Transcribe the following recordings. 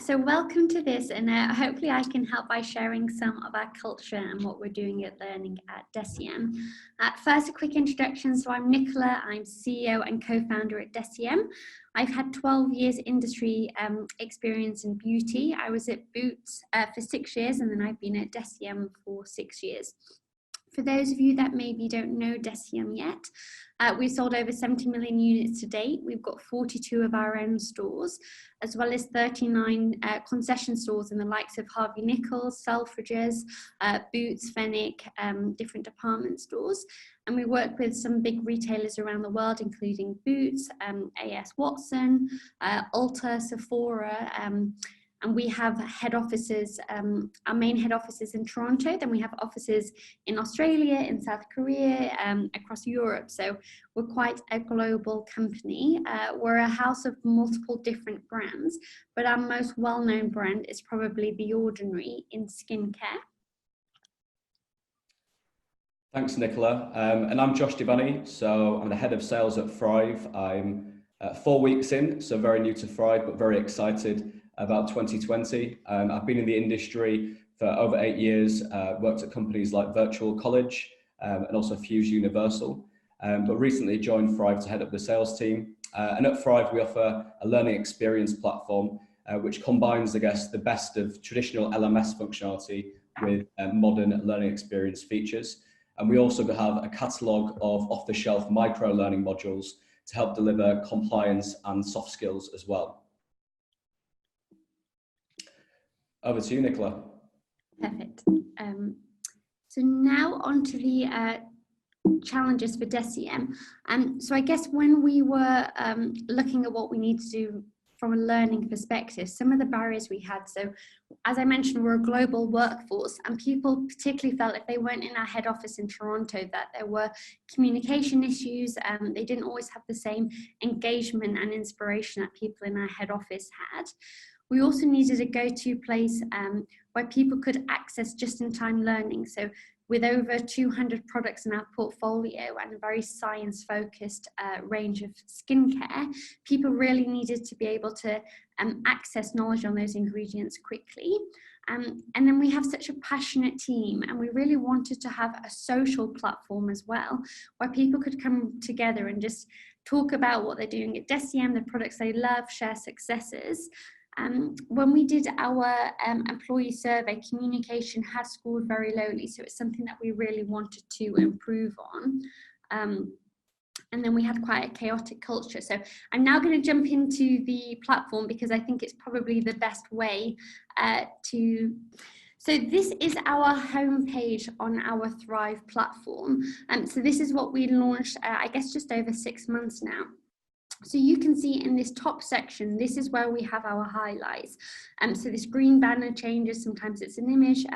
So welcome to this, and hopefully I can help by sharing some of our culture and what we're doing at Learning at DECIEM. First, a quick introduction. So I'm Nicola, I'm CEO and co-founder at DECIEM. I've had 12 years industry experience in beauty. I was at Boots for 6 years, and then I've been at DECIEM for 6 years. For those of you that maybe don't know DECIEM yet, we've sold over 70 million units to date. We've got 42 of our own stores, as well as 39 concession stores in the likes of Harvey Nichols, Selfridges, Boots, Fenwick, different department stores. And we work with some big retailers around the world, including Boots, A.S. Watson, Ulta, Sephora, and we have head offices, our main head office is in Toronto, then we have offices in Australia, in South Korea, across Europe. So we're quite a global company. We're a house of multiple different brands, but our most well-known brand is probably The Ordinary in skincare. Thanks, Nicola. And I'm Josh Devanny, so I'm the head of sales at Thrive. I'm 4 weeks in, so very new to Thrive, but very excited about 2020. I've been in the industry for over 8 years, worked at companies like Virtual College and also Fuse Universal, but recently joined Thrive to head up the sales team. And at Thrive, we offer a learning experience platform, which combines, I guess, the best of traditional LMS functionality with modern learning experience features. And we also have a catalogue of off-the-shelf micro-learning modules to help deliver compliance and soft skills as well. Over to you, Nicola. Perfect. So now on to the challenges for DECIEM. So I guess when we were looking at what we need to do from a learning perspective, some of the barriers we had. So as I mentioned, we're a global workforce, and people particularly felt if they weren't in our head office in Toronto that there were communication issues, and they didn't always have the same engagement and inspiration that people in our head office had. We also needed a go-to place where people could access just-in-time learning. So with over 200 products in our portfolio and a very science-focused range of skincare, people really needed to be able to access knowledge on those ingredients quickly. And then we have such a passionate team, and we really wanted to have a social platform as well, where people could come together and just talk about what they're doing at DECIEM, the products they love, share successes. When we did our employee survey, communication had scored very lowly, so it's something that we really wanted to improve on. And then we had quite a chaotic culture. So I'm now going to jump into the platform because I think it's probably the best way to... So this is our homepage on our Thrive platform. So this is what we launched, I guess, just over 6 months now. So you can see in this top section, this is where we have our highlights. So this green banner changes, sometimes it's an image.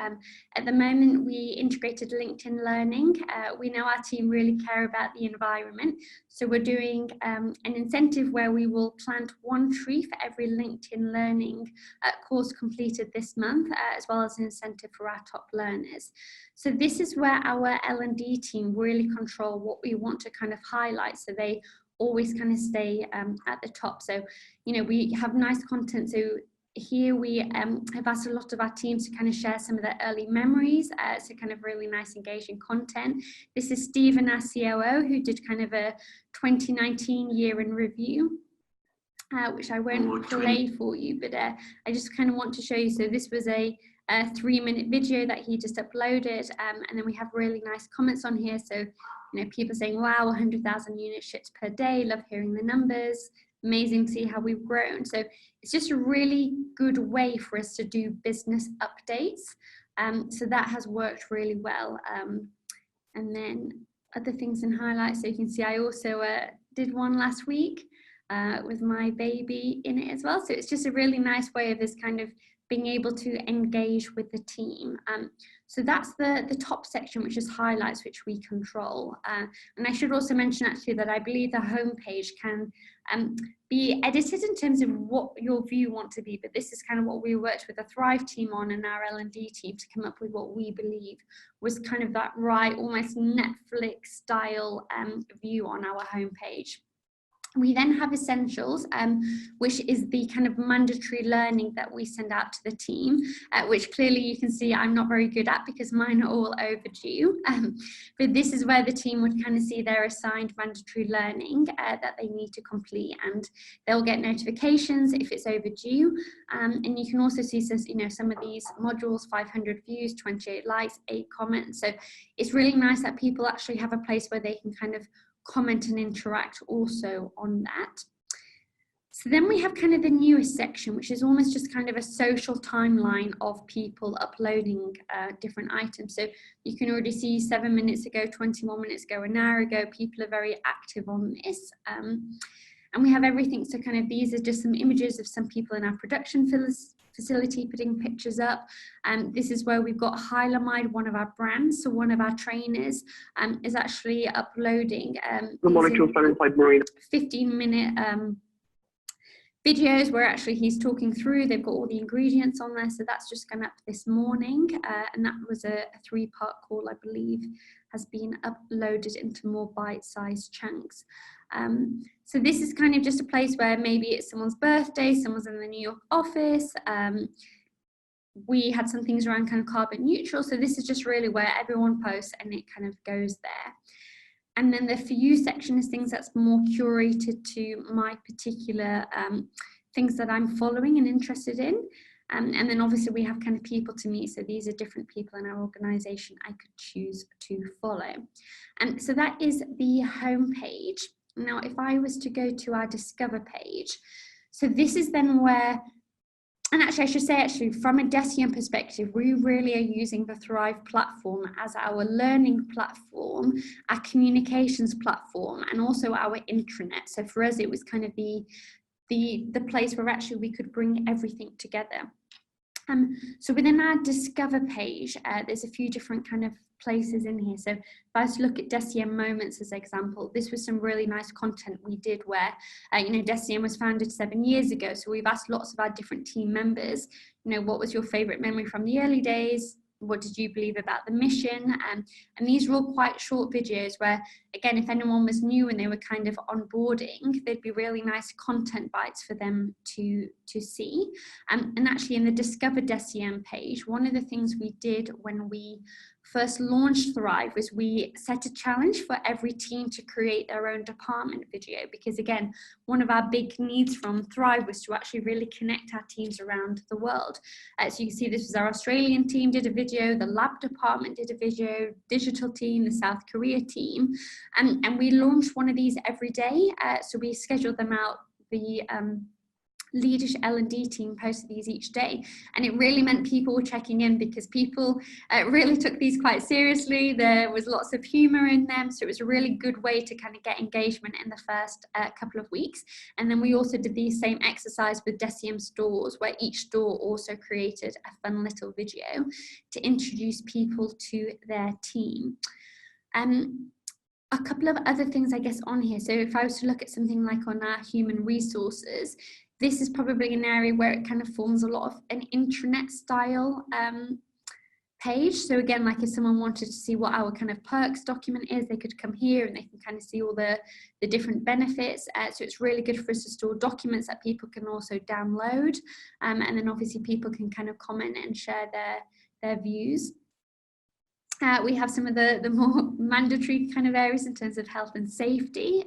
At the moment, we integrated LinkedIn Learning. We know our team really care about the environment. So we're doing an incentive where we will plant 1 tree for every LinkedIn Learning course completed this month, as well as an incentive for our top learners. So this is where our L&D team really control what we want to kind of highlight, so they always kind of stay at the top. So, you know, we have nice content. So here we have asked a lot of our teams to kind of share some of their early memories, so kind of really nice engaging content. This is Stephen, our COO, who did kind of a 2019 year in review, which I won't play for you, but I just kind of want to show you. So this was a 3-minute video that he just uploaded, and then we have really nice comments on here. So, you know, people saying, wow, 100,000 units shipped per day, love hearing the numbers, amazing to see how we've grown. So it's just a really good way for us to do business updates. So that has worked really well. And then other things and highlights. So you can see I also did one last week with my baby in it as well. So it's just a really nice way of this kind of being able to engage with the team. So that's the top section, which is highlights, which we control. And I should also mention actually that I believe the homepage can be edited in terms of what your view want to be, but this is kind of what we worked with the Thrive team on and our L&D team to come up with what we believe was kind of that right, almost Netflix style view on our homepage. We then have essentials, which is the kind of mandatory learning that we send out to the team, which clearly you can see I'm not very good at because mine are all overdue. But this is where the team would kind of see their assigned mandatory learning that they need to complete, and they'll get notifications if it's overdue. And you can also see, some of these modules, 500 views, 28 likes, 8 comments. So it's really nice that people actually have a place where they can kind of comment and interact also on that. So then we have kind of the newest section, which is almost just kind of a social timeline of people uploading different items. So you can already see 7 minutes ago, 21 minutes ago, an hour ago, people are very active on this. And we have everything. So kind of these are just some images of some people in our production facility putting pictures up. This is where we've got Hylamide, one of our brands. So one of our trainers is actually uploading the molecules are inside marine. 15-minute videos where actually he's talking through. They've got all the ingredients on there. So that's just gone up this morning. And that was a 3-part call, I believe, has been uploaded into more bite-sized chunks. So this is kind of just a place where maybe it's someone's birthday, someone's in the New York office. We had some things around kind of carbon neutral. So this is just really where everyone posts and it kind of goes there. And then the For You section is things that's more curated to my particular things that I'm following and interested in. And then obviously we have kind of people to meet. So these are different people in our organization I could choose to follow. And so that is the home page. Now, if I was to go to our Discover page, so this is then where, and actually I should say from a DECIEM perspective, we really are using the Thrive platform as our learning platform, our communications platform, and also our intranet. So for us, it was kind of the place where actually we could bring everything together. So within our Discover page, there's a few different kind of places in here. So if I was to look at DECIEM moments as an example, this was some really nice content we did where, DECIEM was founded 7 years ago. So we've asked lots of our different team members, what was your favorite memory from the early days? What did you believe about the mission? And these were all quite short videos where, again, if anyone was new and they were kind of onboarding, they'd be really nice content bites for them to see. And actually in the Discover DECIEM page, one of the things we did when we first launched Thrive was we set a challenge for every team to create their own department video, because again, one of our big needs from Thrive was to actually really connect our teams around the world. So you can see this was our Australian team did a video, the lab department did a video, digital team, the South Korea team, and we launched one of these every day. So we scheduled them out. The leadership L&D team posted these each day, and it really meant people were checking in because people really took these quite seriously. There was lots of humor in them, so it was a really good way to kind of get engagement in the first couple of weeks. And then we also did the same exercise with DECIEM stores, where each store also created a fun little video to introduce people to their team. A couple of other things, I guess, on here. So if I was to look at something like on our human resources, this is probably an area where it kind of forms a lot of an intranet style page. So again, like if someone wanted to see what our kind of perks document is, they could come here and they can kind of see all the different benefits. So it's really good for us to store documents that people can also download. And then obviously people can kind of comment and share their views. We have some of the more mandatory kind of areas in terms of health and safety.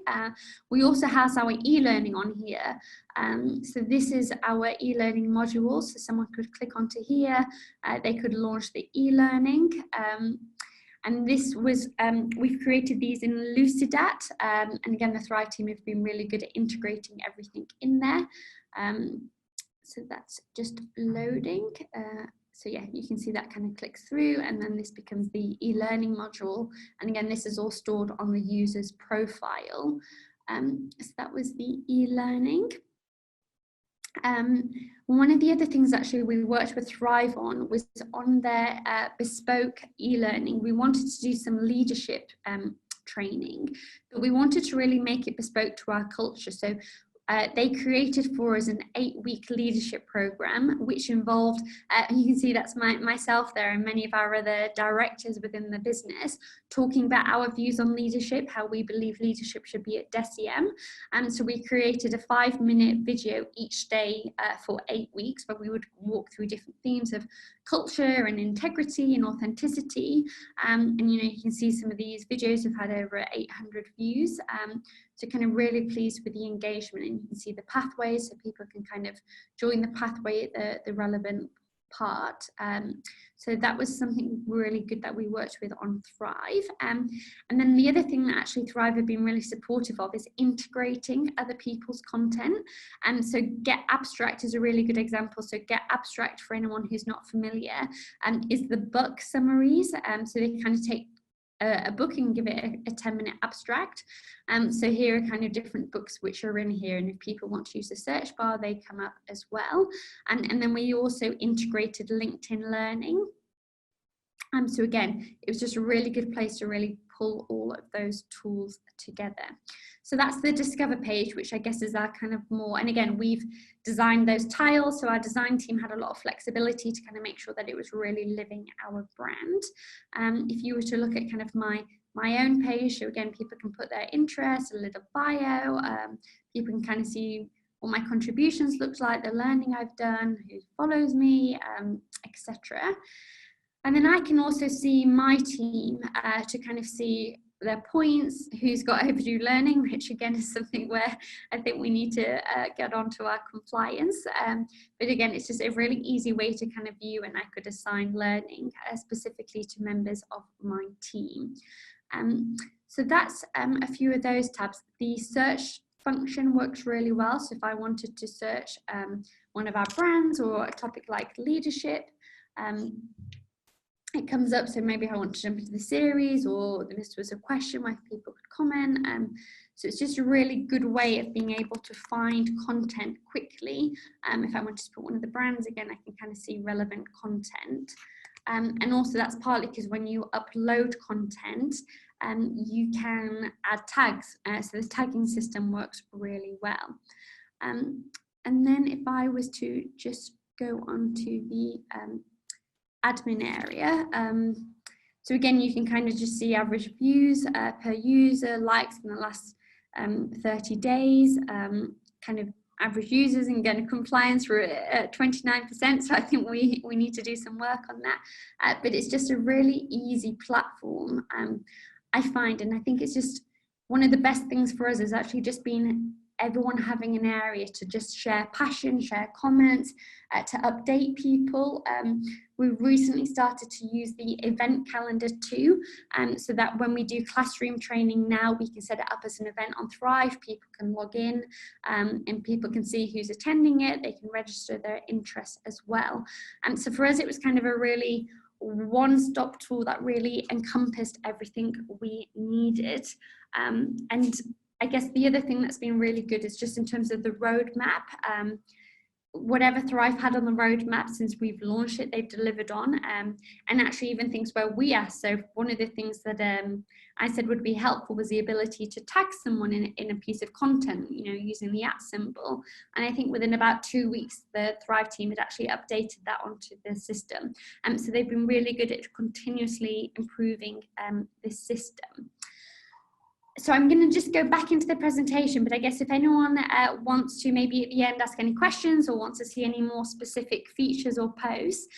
We also have our e-learning on here. So this is our e-learning module. So someone could click onto here. They could launch the e-learning. And this was, we've created these in Lucidat. And again, the Thrive team have been really good at integrating everything in there. So that's just loading. So yeah, you can see that kind of clicks through, and then this becomes the e-learning module. And again, this is all stored on the user's profile. So that was the e-learning. One of the other things actually we worked with Thrive on was on their bespoke e-learning. We wanted to do some leadership training, but we wanted to really make it bespoke to our culture. So they created for us an 8-week leadership program, which involved, you can see that's myself there and many of our other directors within the business, talking about our views on leadership, how we believe leadership should be at DECIEM. And so we created a 5-minute video each day for 8 weeks, where we would walk through different themes of culture and integrity and authenticity. And you can see some of these videos have had over 800 views. So kind of really pleased with the engagement, and you can see the pathways so people can kind of join the pathway at the relevant part. So that was something really good that we worked with on Thrive. And then the other thing that actually Thrive have been really supportive of is integrating other people's content. And so Get Abstract is a really good example. So Get Abstract, for anyone who's not familiar, is the book summaries. So they kind of take a book and give it a 10-minute abstract. So here are kind of different books which are in here, and if people want to use the search bar, they come up as well. And then we also integrated LinkedIn Learning. So again, it was just a really good place to really pull all of those tools together. So that's the Discover page, which I guess is our kind of more, and again, we've designed those tiles. So our design team had a lot of flexibility to kind of make sure that it was really living our brand. If you were to look at kind of my own page, so again, people can put their interests, a little bio, people can kind of see what my contributions look like, the learning I've done, who follows me, etc. And then I can also see my team to kind of see their points, who's got overdue learning, which again is something where I think we need to get onto our compliance. But again, it's just a really easy way to kind of view, and I could assign learning specifically to members of my team. So that's a few of those tabs. The search function works really well. So if I wanted to search one of our brands or a topic like leadership, it comes up. So maybe I want to jump into the series, or this was a question where people could comment. So it's just a really good way of being able to find content quickly. If I wanted to put one of the brands, again, I can kind of see relevant content. And also that's partly because when you upload content, you can add tags. So the tagging system works really well. And then if I was to just go on to the admin area. So again, you can kind of just see average views per user, likes in the last 30 days, kind of average users, and again, compliance we're at 29%. So I think we need to do some work on that. But it's just a really easy platform, I find, and I think it's just one of the best things for us is actually just being everyone having an area to just share passion, share comments, to update people. We've recently started to use the event calendar too, so that when we do classroom training now, we can set it up as an event on Thrive. People can log in and people can see who's attending it. They can register their interest as well. So for us, it was kind of a really one-stop tool that really encompassed everything we needed. And I guess the other thing that's been really good is just in terms of the roadmap. Whatever Thrive had on the roadmap since we've launched it, they've delivered on, and actually even things where we asked. So one of the things that I said would be helpful was the ability to tag someone in a piece of content, using the @ symbol. And I think within about 2 weeks, the Thrive team had actually updated that onto the system. So they've been really good at continuously improving this system. So I'm going to just go back into the presentation, but I guess if anyone wants to maybe at the end ask any questions or wants to see any more specific features or posts,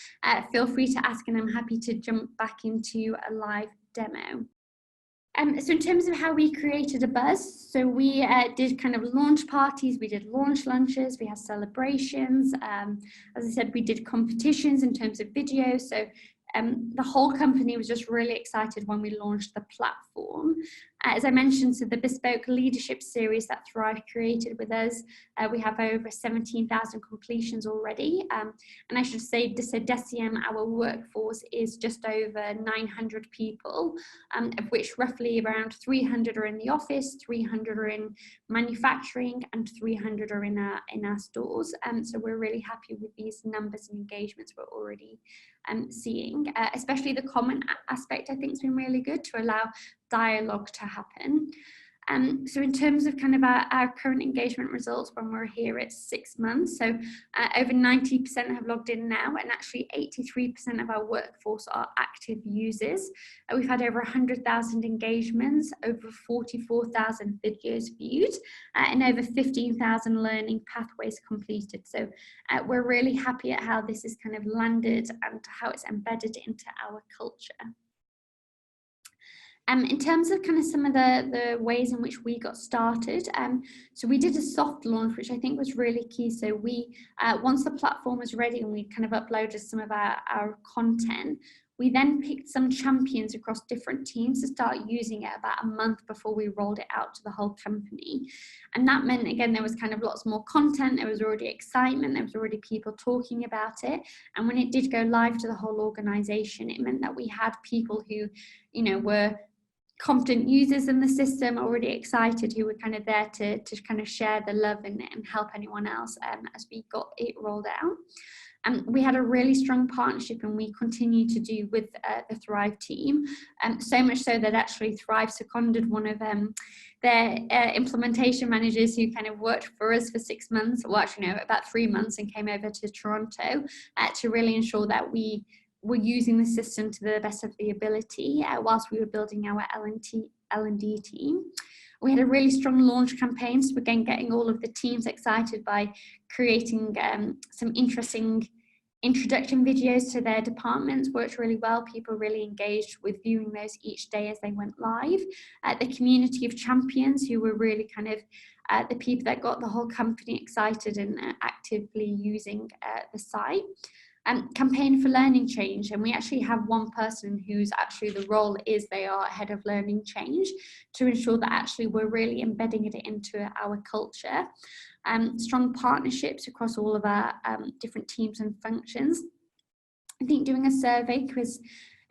feel free to ask, and I'm happy to jump back into a live demo. So in terms of how we created a buzz, so we did kind of launch parties, we did launch lunches, we had celebrations. As I said, we did competitions in terms of video. So the whole company was just really excited when we launched the platform. As I mentioned, so the bespoke leadership series that Thrive created with us, we have over 17,000 completions already. And I should say, so DECIEM, our workforce is just over 900 people, of which roughly around 300 are in the office, 300 are in manufacturing, and 300 are in our stores. So we're really happy with these numbers and engagements we're already seeing, especially the comment aspect. I think has been really good to allow dialogue to happen. So in terms of kind of our current engagement results, when we're here, it's 6 months. So over 90% have logged in now, and actually 83% of our workforce are active users. We've had over 100,000 engagements, over 44,000 videos viewed, and over 15,000 learning pathways completed. So we're really happy at how this has kind of landed and how it's embedded into our culture. In terms of kind of some of the ways in which we got started, so we did a soft launch, which I think was really key. So we, once the platform was ready and we kind of uploaded some of our content, we then picked some champions across different teams to start using it about a month before we rolled it out to the whole company. And that meant, again, there was kind of lots more content, there was already excitement, there was already people talking about it. And when it did go live to the whole organization, it meant that we had people who, you know, were confident users in the system, already excited, who were kind of there to kind of share the love and help anyone else as we got it rolled out. We had a really strong partnership, and we continue to do with the Thrive team, so much so that actually Thrive seconded one of their implementation managers who kind of worked for us for 6 months, well actually no, about 3 months, and came over to Toronto to really ensure that we were using the system to the best of the ability whilst we were building our L&D team. We had a really strong launch campaign, so again, getting all of the teams excited by creating some interesting introduction videos to their departments. Worked really well. People really engaged with viewing those each day as they went live. The community of champions, who were really kind of the people that got the whole company excited and actively using the site. Campaign for learning change, and we actually have one person who's actually, the role is they are head of learning change, to ensure that actually we're really embedding it into our culture. Strong partnerships across all of our different teams and functions. I think doing a survey, because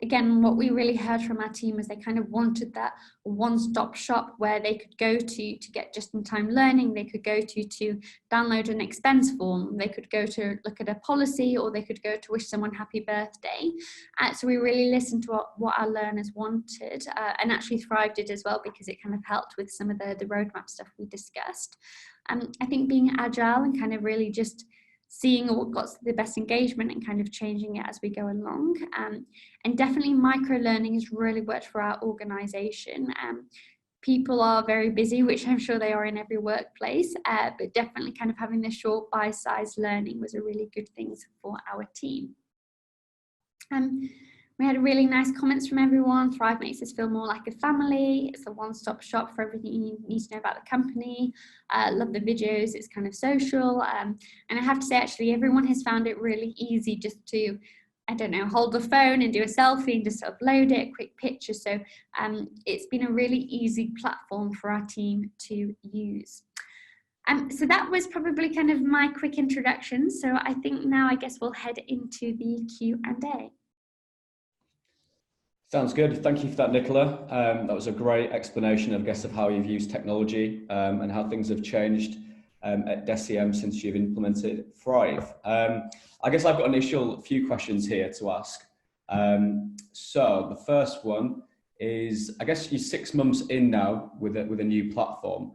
again, what we really heard from our team is they kind of wanted that one-stop shop where they could go to get just-in-time learning, they could go to download an expense form, they could go to look at a policy, or they could go to wish someone happy birthday. So we really listened to what our learners wanted, and actually Thrive did as well, because it kind of helped with some of the roadmap stuff we discussed. I think being agile and kind of really just seeing what got the best engagement and kind of changing it as we go along. And definitely micro-learning has really worked for our organisation. People are very busy, which I'm sure they are in every workplace, but definitely kind of having the short bite-sized learning was a really good thing for our team. We had really nice comments from everyone. Thrive makes us feel more like a family. It's a one-stop shop for everything you need to know about the company. Love the videos, it's kind of social. And I have to say, actually, everyone has found it really easy just to, I don't know, hold the phone and do a selfie and just upload it, quick picture. So it's been a really easy platform for our team to use. So that was probably kind of my quick introduction. So I think now I guess we'll head into the Q&A. Sounds good. Thank you for that, Nicola. That was a great explanation, I guess, of how you've used technology and how things have changed at DECIEM since you've implemented Thrive. I guess I've got an initial few questions here to ask. So the first one is, I guess you're 6 months in now with a new platform.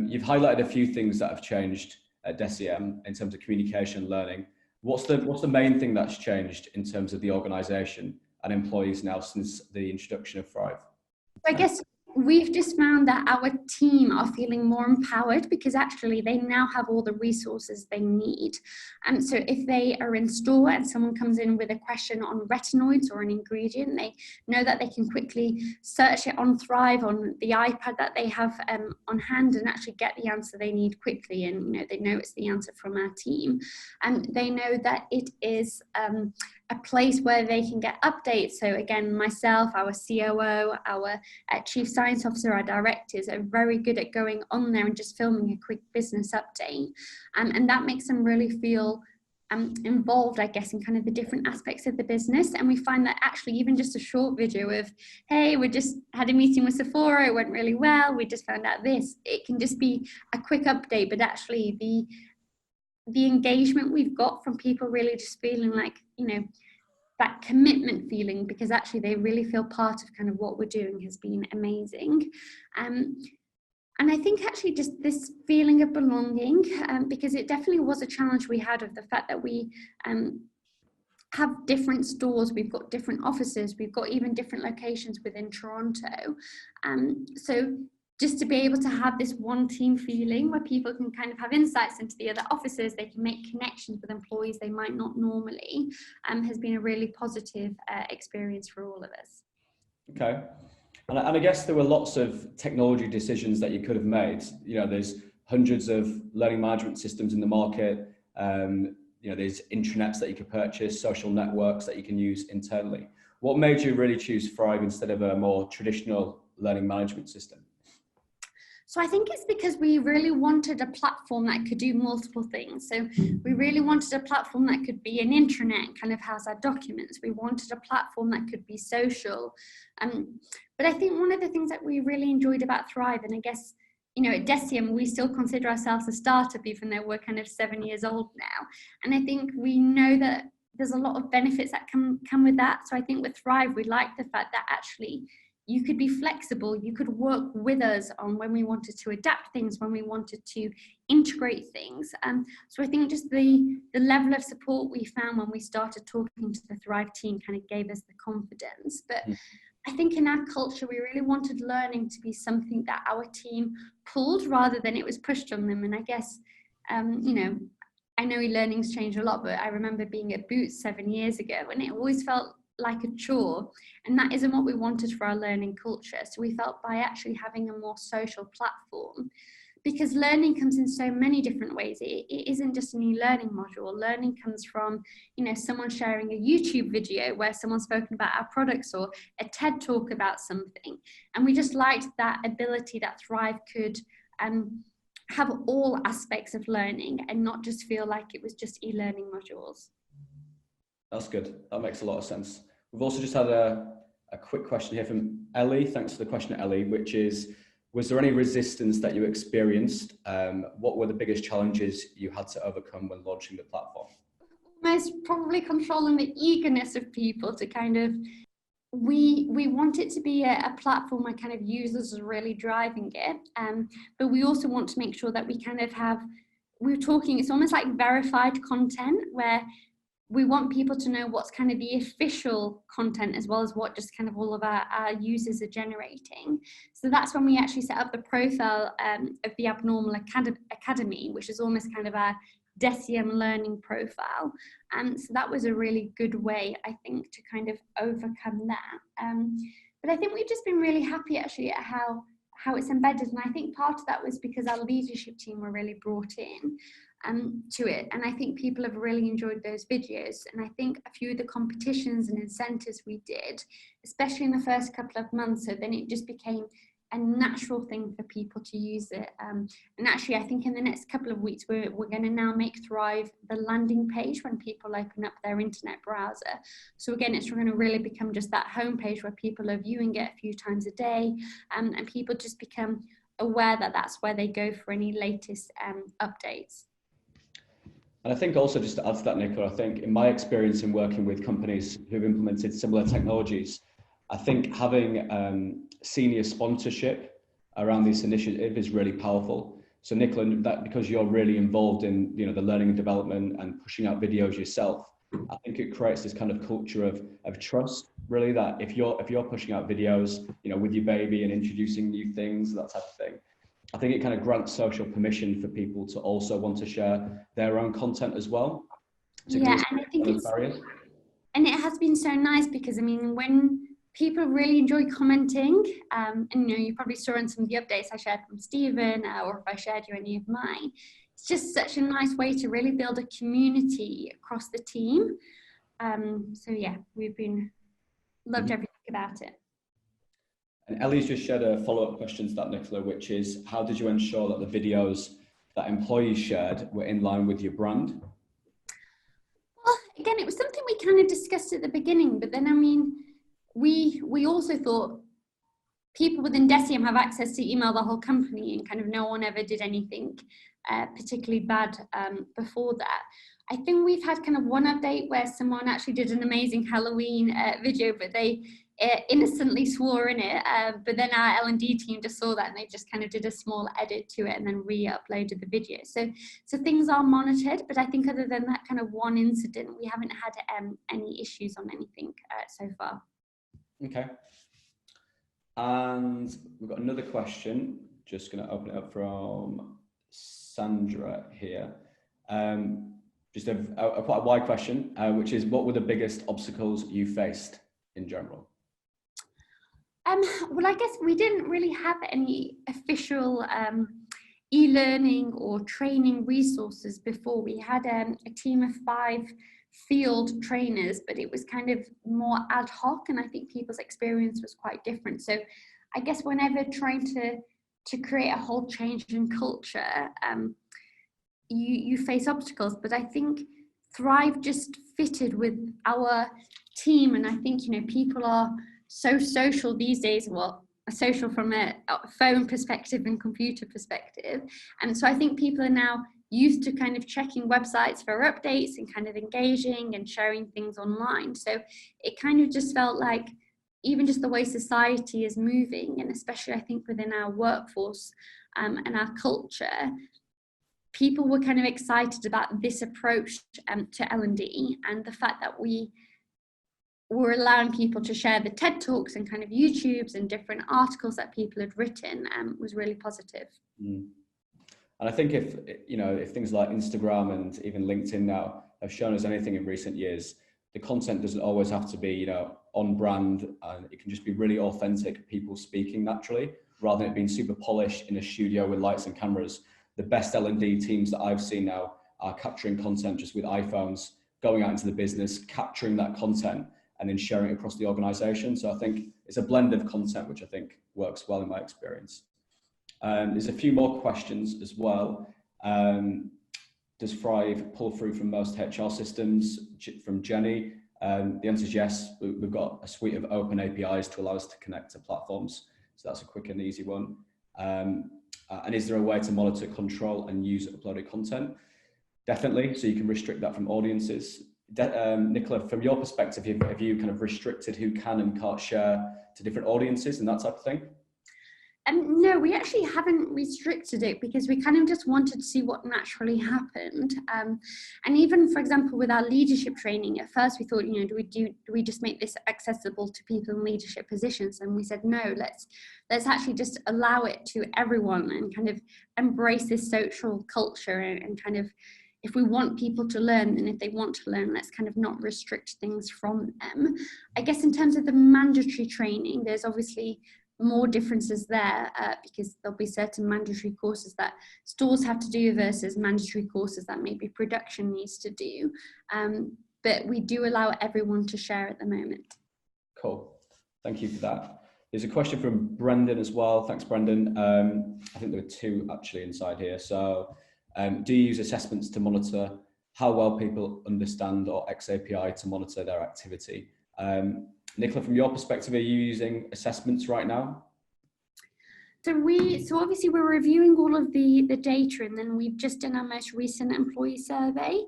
You've highlighted a few things that have changed at DECIEM in terms of communication and learning. What's the main thing that's changed in terms of the organisation and employees now since the introduction of Thrive? I guess we've just found that our team are feeling more empowered, because actually they now have all the resources they need. So if they are in store and someone comes in with a question on retinoids or an ingredient, they know that they can quickly search it on Thrive on the iPad that they have on hand and actually get the answer they need quickly. And they know it's the answer from our team. And they know that it is a place where they can get updates. So again, myself, our COO, our Chief Science Officer, our directors are very good at going on there and just filming a quick business update. And that makes them really feel involved, I guess, in kind of the different aspects of the business. And we find that actually even just a short video of, hey, we just had a meeting with Sephora, it went really well, we just found out this, it can just be a quick update, but actually the engagement we've got from people really just feeling like, that commitment feeling, because actually they really feel part of kind of what we're doing, has been amazing. And I think actually just this feeling of belonging, because it definitely was a challenge we had of the fact that we have different stores, we've got different offices, we've got even different locations within Toronto. So just to be able to have this one team feeling where people can kind of have insights into the other offices, they can make connections with employees they might not normally, has been a really positive experience for all of us. Okay. And I guess there were lots of technology decisions that you could have made. You know, there's hundreds of learning management systems in the market. You know, there's intranets that you could purchase, social networks that you can use internally. What made you really choose Thrive instead of a more traditional learning management system? So I think it's because we really wanted a platform that could do multiple things. So we really wanted a platform that could be an intranet, kind of has our documents. We wanted a platform that could be social. But I think one of the things that we really enjoyed about Thrive, and I guess, you know, at DECIEM, we still consider ourselves a startup, even though we're kind of 7 years old now. And I think we know that there's a lot of benefits that come with that. So I think with Thrive, we like the fact that actually you could be flexible, you could work with us on when we wanted to adapt things, when we wanted to integrate things. So I think just the level of support we found when we started talking to the Thrive team kind of gave us the confidence. But I think in our culture, we really wanted learning to be something that our team pulled rather than it was pushed on them. And I guess, you know, I know e-learning's changed a lot, but I remember being at Boots 7 years ago and it always felt like a chore, and that isn't what we wanted for our learning culture. So we felt by actually having a more social platform, because learning comes in so many different ways. It isn't just an e-learning module. Learning comes from, you know, someone sharing a YouTube video where someone's spoken about our products, or a TED talk about something. And we just liked that ability that Thrive could have all aspects of learning and not just feel like it was just e-learning modules. That's good. That makes a lot of sense. We've also just had a quick question here from Ellie. Thanks for the question, Ellie, which is, was there any resistance that you experienced? What were the biggest challenges you had to overcome when launching the platform? Most probably controlling the eagerness of people to kind of, we want it to be a platform where kind of users are really driving it. But we also want to make sure that we kind of have, we're talking, it's almost like verified content where we want people to know what's kind of the official content as well as what just kind of all of our users are generating. So that's when we actually set up the profile of the Abnormal Academy, which is almost kind of our DECIEM learning profile. So that was a really good way, I think, to kind of overcome that. But I think we've just been really happy actually at how it's embedded. And I think part of that was because our leadership team were really brought in to it, and I think people have really enjoyed those videos. And I think a few of the competitions and incentives we did, especially in the first couple of months, so then it just became a natural thing for people to use it. And actually I think in the next couple of weeks we're going to now make Thrive the landing page when people open up their internet browser. So again, it's going to really become just that homepage where people are viewing it a few times a day, and people just become aware that that's where they go for any latest updates. And I think also, just to add to that, Nicola, I think in my experience in working with companies who've implemented similar technologies, I think having senior sponsorship around this initiative is really powerful. So Nicola, that because you're really involved in, you know, the learning and development and pushing out videos yourself, I think it creates this kind of culture of trust, really, that if you're pushing out videos, you know, with your baby and introducing new things, that type of thing, I think it kind of grants social permission for people to also want to share their own content as well. Yeah, and I think and it has been so nice because, I mean, when people really enjoy commenting, and you know, you probably saw in some of the updates I shared from Stephen, or if I shared you any of mine, it's just such a nice way to really build a community across the team. So yeah, we've loved everything about it. And Ellie's just shared a follow-up question to that, Nicola, which is, how did you ensure that the videos that employees shared were in line with your brand? Well, again, it was something we kind of discussed at the beginning, but then, I mean, we also thought people within DECIEM have access to email the whole company, and kind of no one ever did anything particularly bad before that. I think we've had kind of one update where someone actually did an amazing Halloween video, but innocently swore in it, but then our L&D team just saw that and they just kind of did a small edit to it and then re-uploaded the video. So things are monitored, but I think other than that kind of one incident, we haven't had any issues on anything so far. Okay. And we've got another question. Just going to open it up from Sandra here. Just a quite a wide question, which is, what were the biggest obstacles you faced in general? Well, I guess we didn't really have any official e-learning or training resources before. We had a team of 5 field trainers, but it was kind of more ad hoc, and I think people's experience was quite different. So I guess whenever trying to create a whole change in culture, you face obstacles, but I think Thrive just fitted with our team, and I think, you know, people are so social these days, well, social from a phone perspective and computer perspective, and so I think people are now used to kind of checking websites for updates and kind of engaging and sharing things online. So it kind of just felt like even just the way society is moving, and especially I think within our workforce and our culture, people were kind of excited about this approach to L&D, and the fact that we were allowing people to share the TED Talks and kind of YouTubes and different articles that people had written was really positive. Mm. And I think if things like Instagram and even LinkedIn now have shown us anything in recent years, the content doesn't always have to be, you know, on brand, and it can just be really authentic people speaking naturally, rather than it being super polished in a studio with lights and cameras. The best L&D teams that I've seen now are capturing content just with iPhones, going out into the business, capturing that content, and then sharing it across the organization. So I think it's a blend of content, which I think works well in my experience. There's a few more questions as well. Does Thrive pull through from most HR systems? From Jenny. The answer is yes. We've got a suite of open APIs to allow us to connect to platforms. So that's a quick and easy one. And is there a way to monitor, control, and use uploaded content? Definitely. So you can restrict that from audiences. Nicola, from your perspective, have you kind of restricted who can and can't share to different audiences and that type of thing? No, we actually haven't restricted it because we kind of just wanted to see what naturally happened. And even, for example, with our leadership training, at first we thought, you know, do we just make this accessible to people in leadership positions? And we said, no, let's actually just allow it to everyone and kind of embrace this social culture and kind of, if we want people to learn, and if they want to learn, let's kind of not restrict things from them. I guess in terms of the mandatory training, there's obviously more differences there because there'll be certain mandatory courses that stores have to do versus mandatory courses that maybe production needs to do. But we do allow everyone to share at the moment. Cool. Thank you for that. There's a question from Brendan as well. Thanks, Brendan. I think there were 2 actually inside here. So do you use assessments to monitor how well people understand, or XAPI to monitor their activity? Nicola, from your perspective, are you using assessments right now? So obviously we're reviewing all of the data, and then we've just done our most recent employee survey,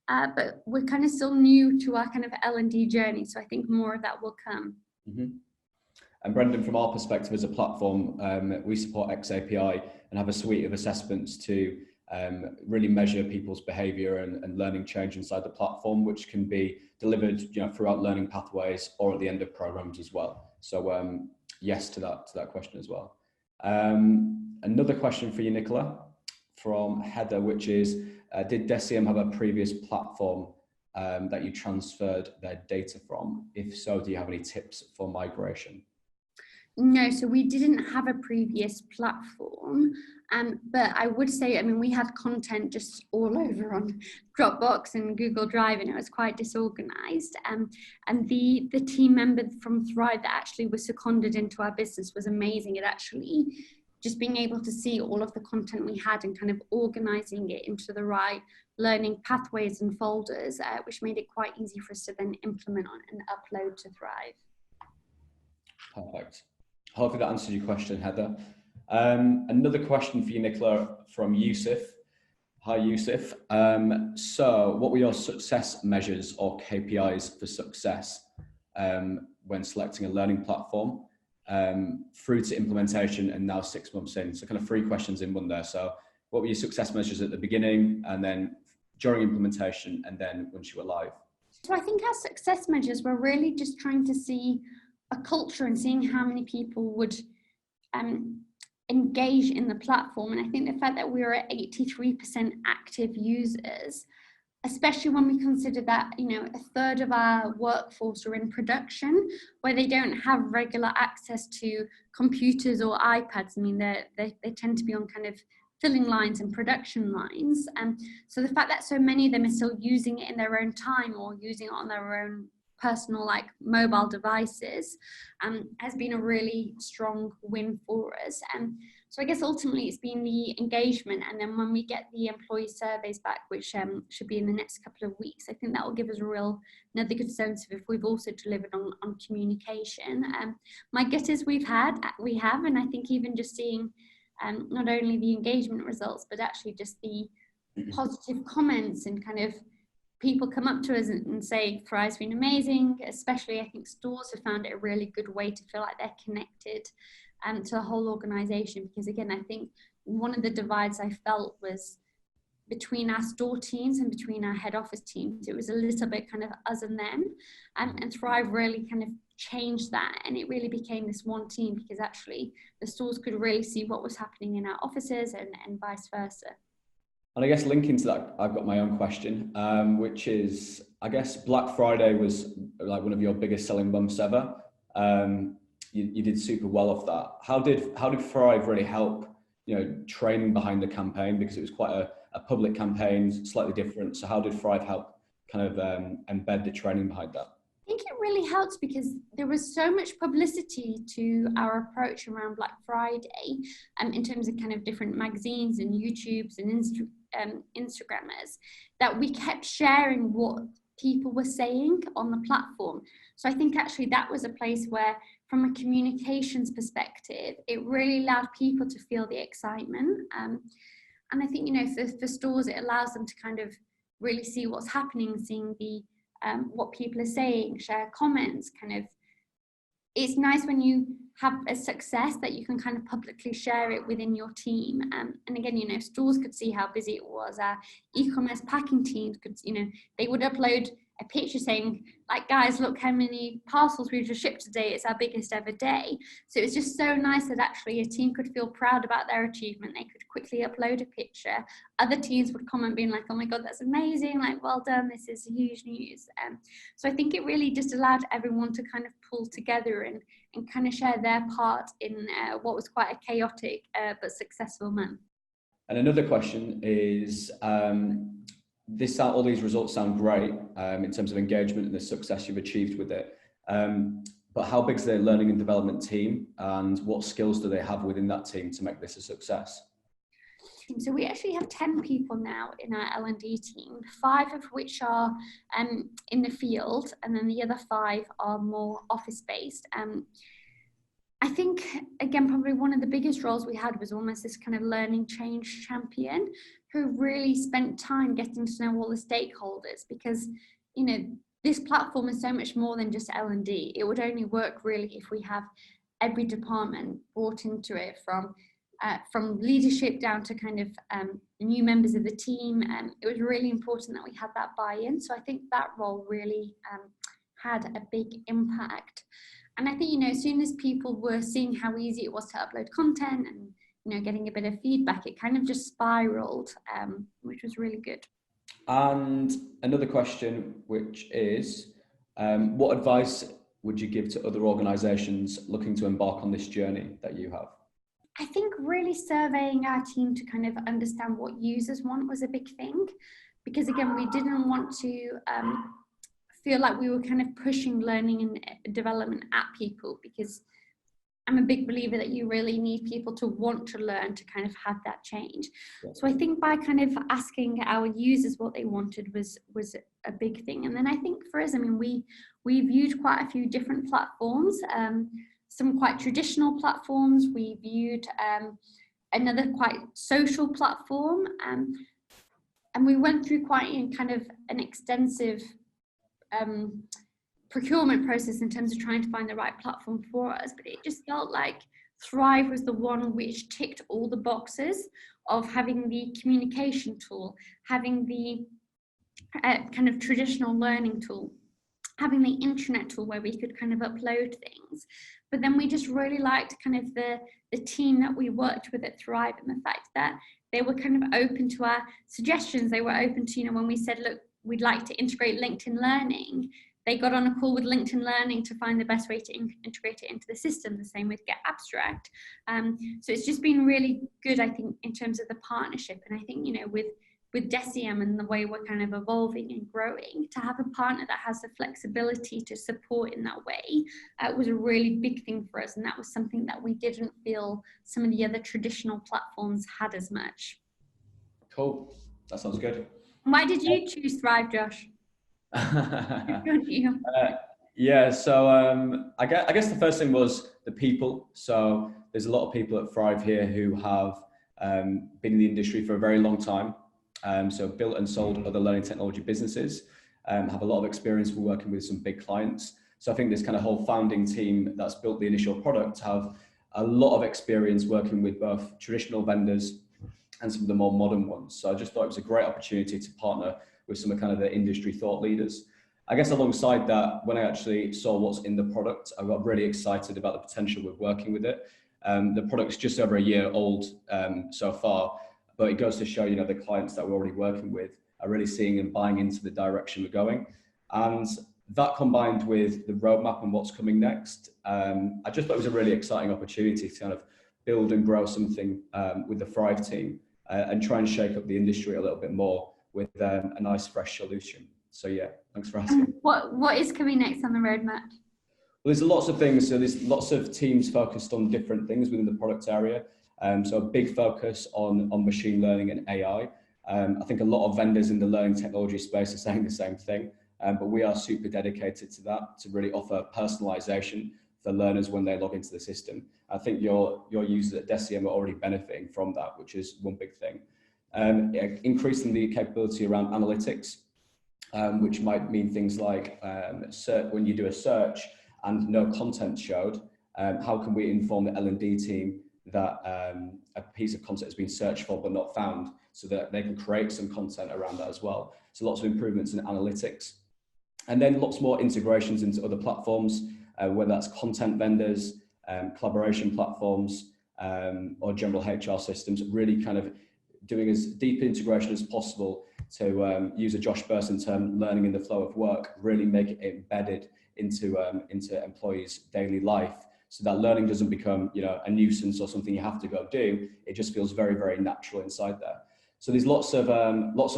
but we're kind of still new to our kind of L&D journey. So I think more of that will come. Mm-hmm. And Brendan, from our perspective as a platform, we support XAPI and have a suite of assessments to really measure people's behavior and learning change inside the platform, which can be delivered, you know, throughout learning pathways or at the end of programs as well. So yes to that question as well. Another question for you, Nicola, from Heather, which is, did DECIEM have a previous platform that you transferred their data from? If so, do you have any tips for migration? No, so we didn't have a previous platform, but I would say, I mean, we had content just all over on Dropbox and Google Drive, and it was quite disorganized. And the team member from Thrive that actually was seconded into our business was amazing. It actually, just being able to see all of the content we had and kind of organizing it into the right learning pathways and folders, which made it quite easy for us to then implement on and upload to Thrive. Perfect. Hopefully that answers your question, Heather. Another question for you, Nicola, from Yusuf. Hi, Yusuf. So what were your success measures or KPIs for success when selecting a learning platform, through to implementation and now 6 months in. So kind of 3 questions in one there. So what were your success measures at the beginning, and then during implementation, and then once you were live? So I think our success measures were really just trying to see a culture and seeing how many people would engage in the platform. And I think the fact that we were at 83% active users, especially when we consider that, you know, a third of our workforce are in production where they don't have regular access to computers or iPads. I mean, they tend to be on kind of filling lines and production lines. So the fact that so many of them are still using it in their own time or using it on their own personal, like, mobile devices, has been a really strong win for us. So I guess ultimately it's been the engagement, and then when we get the employee surveys back, which should be in the next couple of weeks, I think that will give us another good sense of if we've also delivered on communication. My guess is we have, and I think even just seeing not only the engagement results, but actually just the positive comments and kind of people come up to us and say, Thrive's been amazing. Especially, I think stores have found it a really good way to feel like they're connected to the whole organisation. Because again, I think one of the divides I felt was between our store teams and between our head office teams. It was a little bit kind of us and them, and Thrive really kind of changed that, and it really became this one team, because actually the stores could really see what was happening in our offices and vice versa. And I guess linking to that, I've got my own question, which is, I guess Black Friday was like one of your biggest selling months ever. You did super well off that. How did Thrive really help, you know, training behind the campaign? Because it was quite a public campaign, slightly different. So how did Thrive help kind of embed the training behind that? I think it really helps because there was so much publicity to our approach around Black Friday, in terms of kind of different magazines and YouTubes and Instagrammers, that we kept sharing what people were saying on the platform. So I think actually that was a place where, from a communications perspective, it really allowed people to feel the excitement. And I think, you know, for stores, it allows them to kind of really see what's happening, seeing the what people are saying, share comments, kind of. It's nice when you have a success that you can kind of publicly share it within your team. And again, you know, stores could see how busy it was. Our e-commerce packing teams could, you know, they would upload a picture saying, like, guys, look how many parcels we've just shipped today. It's our biggest ever day. So it's just so nice that actually a team could feel proud about their achievement. They could quickly upload a picture. Other teams would comment being like, oh my God, that's amazing. Like, well done. This is huge news. So I think it really just allowed everyone to kind of pull together and kind of share their part in what was quite a chaotic but successful month. And another question is, all these results sound great in terms of engagement and the success you've achieved with it. But how big is their learning and development team, and what skills do they have within that team to make this a success? So we actually have 10 people now in our L&D team, 5 of which are in the field, and then the other 5 are more office-based. I think, again, probably one of the biggest roles we had was almost this kind of learning change champion who really spent time getting to know all the stakeholders, because, you know, this platform is so much more than just L&D. It would only work really if we have every department brought into it, from leadership down to kind of new members of the team. It was really important that we had that buy-in. So I think that role really had a big impact. And I think, you know, as soon as people were seeing how easy it was to upload content and, you know, getting a bit of feedback, it kind of just spiraled, which was really good. And another question, which is, what advice would you give to other organisations looking to embark on this journey that you have? I think really surveying our team to kind of understand what users want was a big thing, because again, we didn't want to feel like we were kind of pushing learning and development at people, because I'm a big believer that you really need people to want to learn to kind of have that change. Yeah. So I think by kind of asking our users what they wanted was a big thing. And then I think for us, I mean, we viewed quite a few different platforms, some quite traditional platforms. We viewed another quite social platform, and we went through quite kind of an extensive procurement process in terms of trying to find the right platform for us, but it just felt like Thrive was the one which ticked all the boxes of having the communication tool, having the kind of traditional learning tool, having the intranet tool where we could kind of upload things. But then we just really liked kind of the team that we worked with at Thrive, and the fact that they were kind of open to our suggestions. They were open to, when we said, look, we'd like to integrate LinkedIn Learning, they got on a call with LinkedIn Learning to find the best way to integrate it into the system. The same with Get Abstract. So it's just been really good, I think, in terms of the partnership. And I think, with DECIEM and the way we're kind of evolving and growing, to have a partner that has the flexibility to support in that way was a really big thing for us. And that was something that we didn't feel some of the other traditional platforms had as much. Cool. That sounds good. Why did you choose Thrive, Josh? Yeah, so I guess the first thing was the people. So there's a lot of people at Thrive here who have been in the industry for a very long time. So built and sold other learning technology businesses, have a lot of experience with working with some big clients. So I think this kind of whole founding team that's built the initial product have a lot of experience working with both traditional vendors and some of the more modern ones. So I just thought it was a great opportunity to partner with some of kind of the industry thought leaders. I guess alongside that, when I actually saw what's in the product, I got really excited about the potential with working with it. The product's just over a year old so far, but it goes to show, the clients that we're already working with are really seeing and buying into the direction we're going. And that combined with the roadmap and what's coming next, I just thought it was a really exciting opportunity to kind of build and grow something with the Thrive team and try and shake up the industry a little bit more with a nice fresh solution. So yeah, thanks for asking. What is coming next on the roadmap? Well, there's lots of things. So there's lots of teams focused on different things within the product area. So a big focus on machine learning and AI. I think a lot of vendors in the learning technology space are saying the same thing, but we are super dedicated to that, to really offer personalization for learners when they log into the system. I think your users at DECIEM are already benefiting from that, which is one big thing. Increasing the capability around analytics, which might mean things like when you do a search and no content showed, how can we inform the L&D team that a piece of content has been searched for but not found, so that they can create some content around that as well. So lots of improvements in analytics. And then lots more integrations into other platforms, whether that's content vendors, collaboration platforms, or general HR systems, really kind of doing as deep integration as possible to use a Josh Burson term, learning in the flow of work, really make it embedded into employees' daily life, so that learning doesn't become a nuisance or something you have to go do. It just feels very, very natural inside there. So there's lots of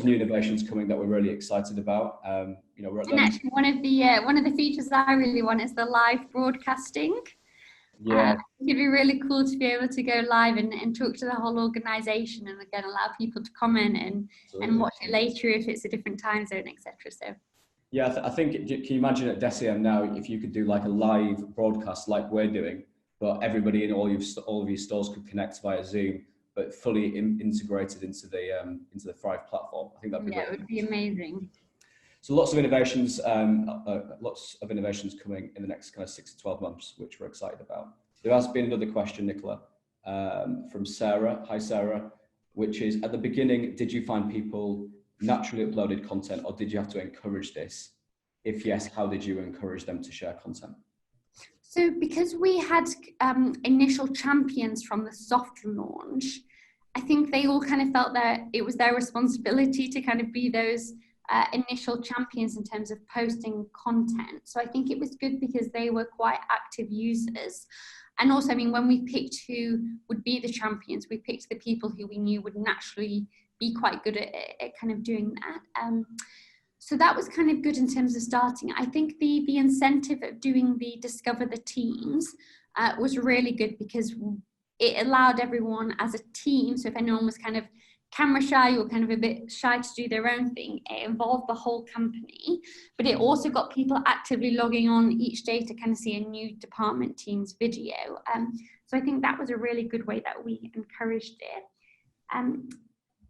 new innovations coming that we're really excited about. We're at and actually one of the features that I really want is the live broadcasting. Yeah, it'd be really cool to be able to go live and talk to the whole organization, and again allow people to comment and watch it later if it's a different time zone, etc. So yeah, I think, can you imagine at DECIEM now if you could do like a live broadcast like we're doing, but everybody in all of your stores could connect via Zoom, but fully integrated into the Thrive platform. I think that'd be it would be amazing. So lots of innovations coming in the next kind of 6 to 12 months, which we're excited about. There has been another question, Nicola, from Sarah. Hi, Sarah, which is, at the beginning, did you find people naturally uploaded content, or did you have to encourage this? If yes, how did you encourage them to share content? So because we had initial champions from the soft launch, I think they all kind of felt that it was their responsibility to kind of be those initial champions in terms of posting content. So I think it was good because they were quite active users. And also, I mean, when we picked who would be the champions, we picked the people who we knew would naturally be quite good at kind of doing that. So that was kind of good in terms of starting. I think the incentive of doing the Discover the Teams was really good, because it allowed everyone as a team. So if anyone was kind of camera shy or kind of a bit shy to do their own thing, it involved the whole company, but it also got people actively logging on each day to kind of see a new department team's video. So I think that was a really good way that we encouraged it.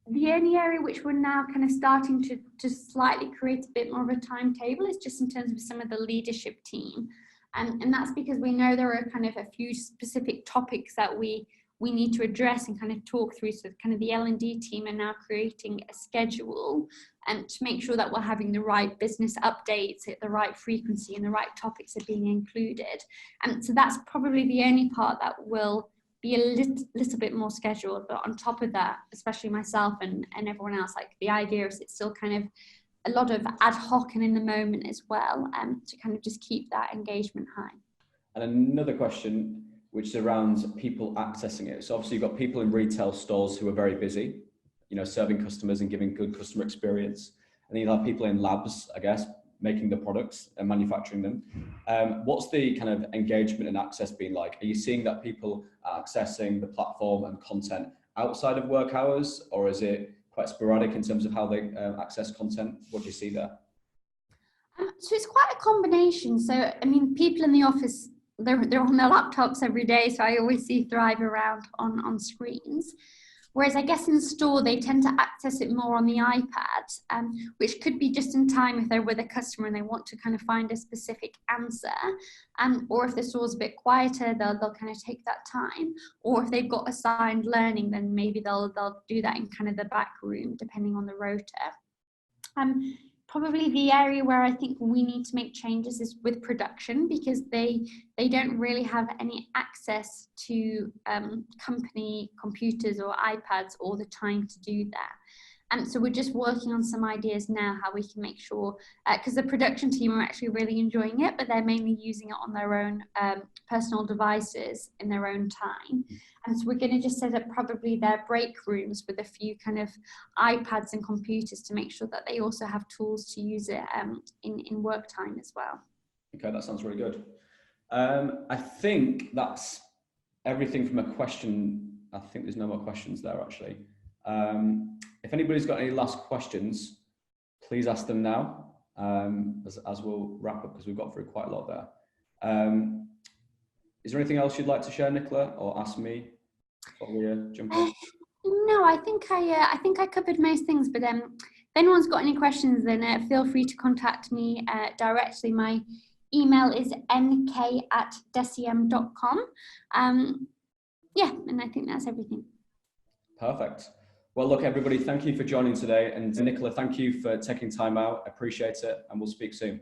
the only area which we're now kind of starting to slightly create a bit more of a timetable is just in terms of some of the leadership team. And that's because we know there are kind of a few specific topics that we need to address and kind of talk through. So kind of the L&D team are now creating a schedule and to make sure that we're having the right business updates at the right frequency and the right topics are being included. And so that's probably the only part that will be a little bit more scheduled. But on top of that, especially myself and everyone else, like the idea is it's still kind of a lot of ad hoc and in the moment as well, to kind of just keep that engagement high. And another question, which surrounds people accessing it. So obviously you've got people in retail stores who are very busy, you know, serving customers and giving good customer experience. And then you'll have people in labs, I guess, making the products and manufacturing them. What's the kind of engagement and access been like? Are you seeing that people are accessing the platform and content outside of work hours, or is it quite sporadic in terms of how they access content? What do you see there? So it's quite a combination. So, I mean, people in the office, they're on their laptops every day. So I always see Thrive around on screens. Whereas I guess in store, they tend to access it more on the iPad, which could be just in time if they're with a customer and they want to kind of find a specific answer. Or if the store's a bit quieter, they'll kind of take that time. Or if they've got assigned learning, then maybe they'll do that in kind of the back room, depending on the rota. Probably the area where I think we need to make changes is with production, because they don't really have any access to company computers or iPads all the time to do that. So we're just working on some ideas now how we can make sure, because the production team are actually really enjoying it, but they're mainly using it on their own personal devices in their own time. And so we're going to just set up probably their break rooms with a few kind of iPads and computers to make sure that they also have tools to use it in work time as well. Okay, that sounds really good. I think that's everything from a question. I think there's no more questions there actually. If anybody's got any last questions, please ask them now, as we'll wrap up, because we've got through quite a lot there. Is there anything else you'd like to share, Nicola, or ask me before we jump in? No, I think I covered most things, but if anyone's got any questions, then feel free to contact me directly. My email is nk@deciem.com. Yeah, and I think that's everything. Perfect. Well, look, everybody, thank you for joining today. And Nicola, thank you for taking time out. I appreciate it. And we'll speak soon.